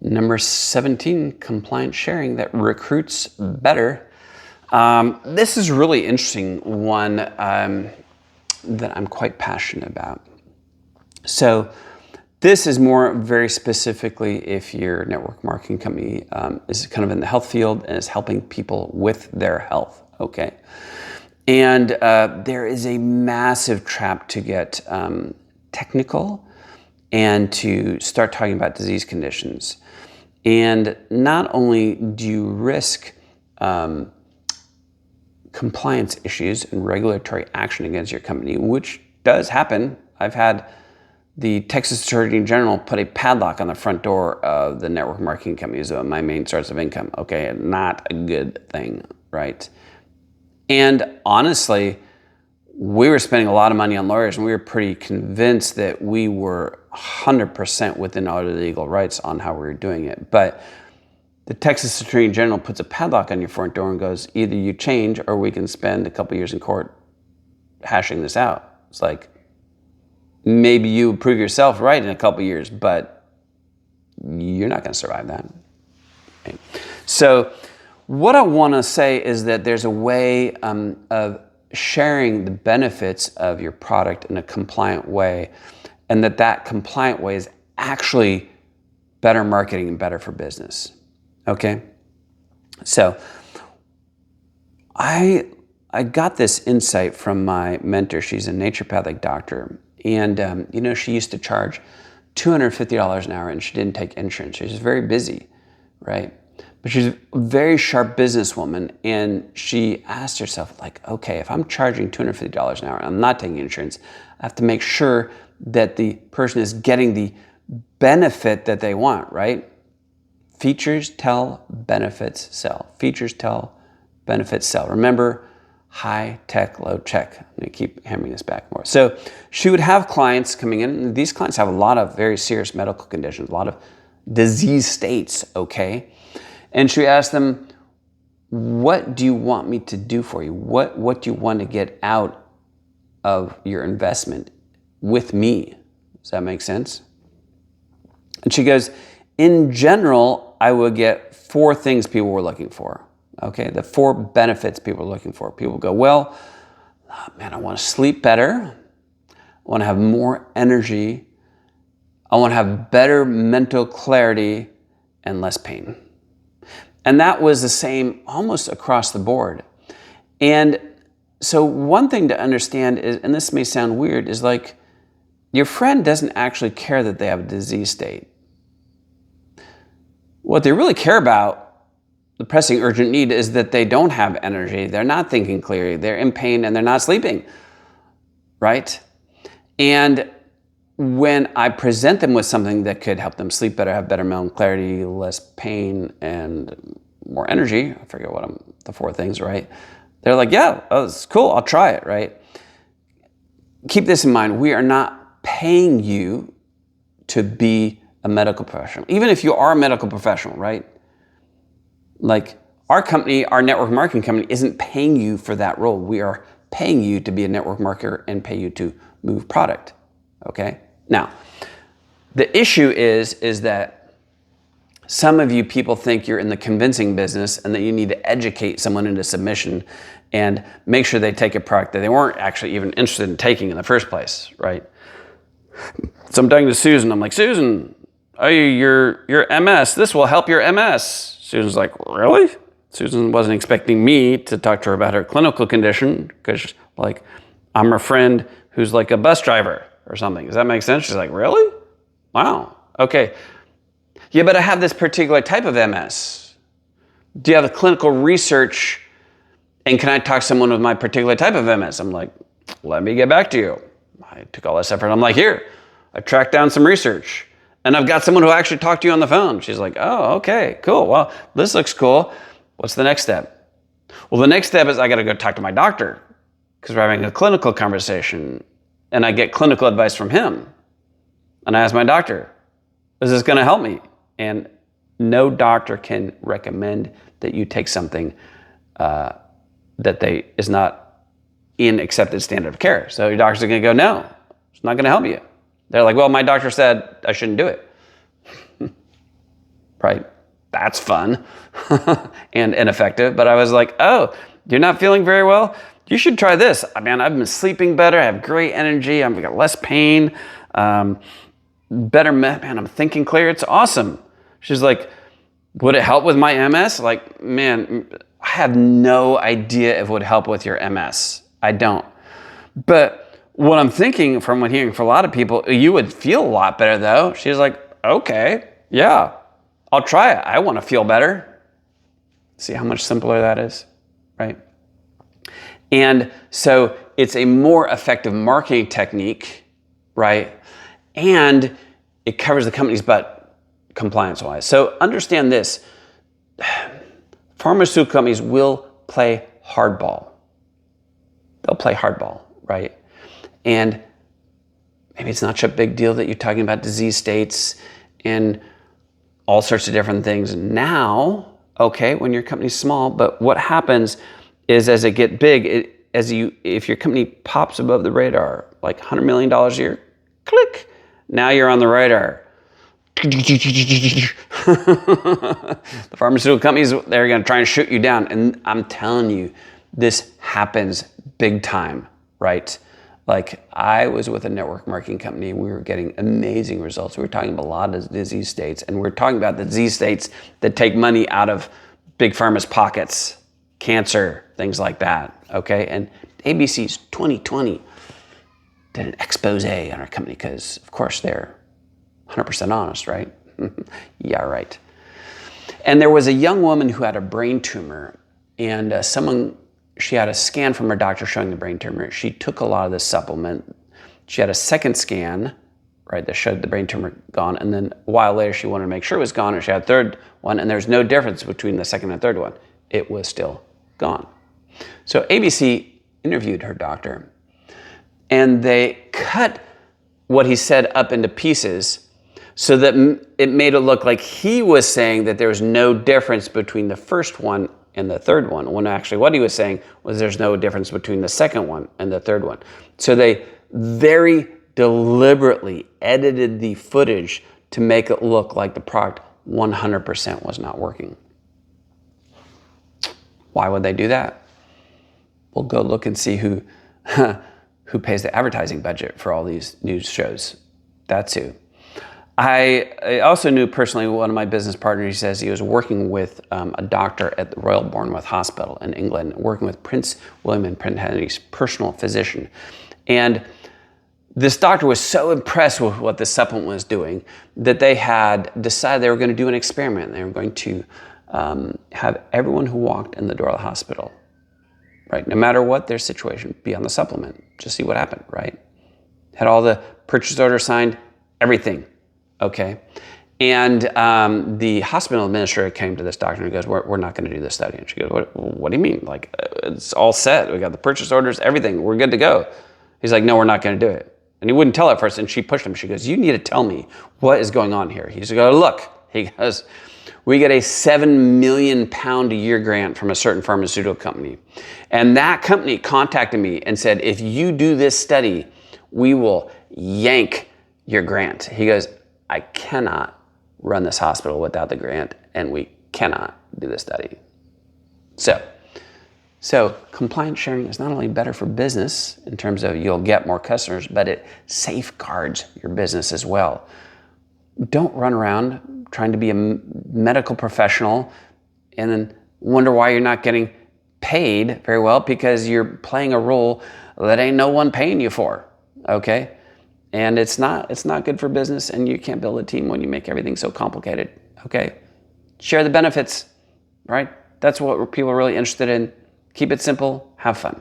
Number 17, compliance sharing that recruits better. This is really interesting one that I'm quite passionate about. So this is more very specifically if your network marketing company is kind of in the health field and is helping people with their health, okay? And there is a massive trap to get technical and to start talking about disease conditions. And not only do you risk compliance issues and regulatory action against your company, which does happen. I've had the Texas Attorney General put a padlock on the front door of the network marketing companies of my main source of income. Okay, not a good thing, right? And honestly, we were spending a lot of money on lawyers, and we were pretty convinced that we were 100% within our legal rights on how we were doing it. But the Texas Attorney General puts a padlock on your front door and goes, either you change or we can spend a couple years in court hashing this out. It's like, maybe you prove yourself right in a couple years, but you're not going to survive that. Okay. So what I want to say is that there's a way of sharing the benefits of your product in a compliant way, and that compliant way is actually better marketing and better for business. Okay? So I got this insight from my mentor. She's a naturopathic doctor. And, she used to charge $250 an hour and she didn't take insurance. She was very busy, right? But she's a very sharp businesswoman. And she asked herself, like, okay, if I'm charging $250 an hour and I'm not taking insurance, I have to make sure that the person is getting the benefit that they want, right? Features tell, benefits sell. Features tell, benefits sell. Remember, high tech, low check. I'm going to keep hammering this back more. So she would have clients coming in, and these clients have a lot of very serious medical conditions, a lot of disease states, okay? And she would ask them, what do you want me to do for you? What do you want to get out of your investment with me? Does that make sense? And she goes, in general, I would get 4 things people were looking for. Okay, the 4 benefits people are looking for. People go, well, man, I want to sleep better. I want to have more energy. I want to have better mental clarity and less pain. And that was the same almost across the board. And so one thing to understand is, and this may sound weird, is like your friend doesn't actually care that they have a disease state. What they really care about, the pressing urgent need, is that they don't have energy, they're not thinking clearly, they're in pain, and they're not sleeping, right? And when I present them with something that could help them sleep better, have better mental clarity, less pain, and more energy, I forget what the 4 things, right? They're like, yeah, it's cool, I'll try it, right? Keep this in mind, we are not paying you to be a medical professional. Even if you are a medical professional, right? Like our company, our network marketing company isn't paying you for that role. We are paying you to be a network marketer and pay you to move product, okay? Now, the issue is that some of you people think you're in the convincing business and that you need to educate someone into submission and make sure they take a product that they weren't actually even interested in taking in the first place, right? So I'm talking to Susan. I'm like, Susan, oh, your MS, this will help your MS. Susan's like, really? Susan wasn't expecting me to talk to her about her clinical condition because, like, I'm her friend who's like a bus driver or something. Does that make sense? She's like, really? Wow. Okay. Yeah, but I have this particular type of MS. Do you have a clinical research? And can I talk to someone with my particular type of MS? I'm like, let me get back to you. I took all this effort. I'm like, here, I tracked down some research. And I've got someone who actually talked to you on the phone. She's like, oh, okay, cool. Well, this looks cool. What's the next step? Well, the next step is I got to go talk to my doctor because we're having a clinical conversation and I get clinical advice from him. And I ask my doctor, is this going to help me? And no doctor can recommend that you take something that is not in accepted standard of care. So your doctors are going to go, no, it's not going to help you. They're like, well, my doctor said I shouldn't do it. right? That's fun and ineffective. But I was like, oh, you're not feeling very well? You should try this. Man, I've been sleeping better. I have great energy. I've got less pain. Better, man, I'm thinking clear. It's awesome. She's like, would it help with my MS? Like, man, I have no idea if it would help with your MS. I don't. But what I'm thinking from what hearing from a lot of people, you would feel a lot better though. She's like, okay, yeah, I'll try it. I want to feel better. See how much simpler that is, right? And so it's a more effective marketing technique, right? And it covers the company's butt compliance-wise. So understand this. Pharmaceutical companies will play hardball. They'll play hardball, right? And maybe it's not such a big deal that you're talking about disease states and all sorts of different things now, okay, when your company's small. But what happens is as it get big, if your company pops above the radar, like $100 million a year, click, now you're on the radar. The pharmaceutical companies, they're going to try and shoot you down. And I'm telling you, this happens big time, right? Like I was with a network marketing company and we were getting amazing results. We were talking about a lot of disease states, and we're talking about the disease states that take money out of big pharma's pockets, cancer, things like that, okay? And ABC's 2020 did an expose on our company because, of course, they're 100% honest, right? Yeah, right. And there was a young woman who had a brain tumor, and she had a scan from her doctor showing the brain tumor. She took a lot of this supplement. She had a second scan, right, that showed the brain tumor gone, and then a while later she wanted to make sure it was gone, and she had a third one, and there's no difference between the second and third one. It was still gone. So ABC interviewed her doctor, and they cut what he said up into pieces so that it made it look like he was saying that there was no difference between the first one and the third one, when actually what he was saying was there's no difference between the second one and the third one. So they very deliberately edited the footage to make it look like the product 100% was not working. Why would they do that? Well, go look and see who pays the advertising budget for all these news shows. That's who. I also knew personally one of my business partners. He says he was working with a doctor at the Royal Bournemouth Hospital in England, working with Prince William and Prince Henry's personal physician. And this doctor was so impressed with what the supplement was doing that they had decided they were going to do an experiment. They were going to have everyone who walked in the door of the hospital, right, no matter what their situation, be on the supplement. Just see what happened, right? Had all the purchase orders signed, everything. Okay. And the hospital administrator came to this doctor and he goes, we're not going to do this study. And she goes, what do you mean? Like, it's all set. We got the purchase orders, everything. We're good to go. He's like, no, we're not going to do it. And he wouldn't tell her at first. And she pushed him. She goes, you need to tell me what is going on here. He's like, look, he goes, we get a £7 million a year grant from a certain pharmaceutical company. And that company contacted me and said, if you do this study, we will yank your grant. He goes, I cannot run this hospital without the grant, and we cannot do the study. So compliance sharing is not only better for business in terms of you'll get more customers, but it safeguards your business as well. Don't run around trying to be a medical professional and then wonder why you're not getting paid very well because you're playing a role that ain't no one paying you for, okay? And it's not good for business, and you can't build a team when you make everything so complicated, okay? Share the benefits, right? That's what people are really interested in. Keep it simple, have fun.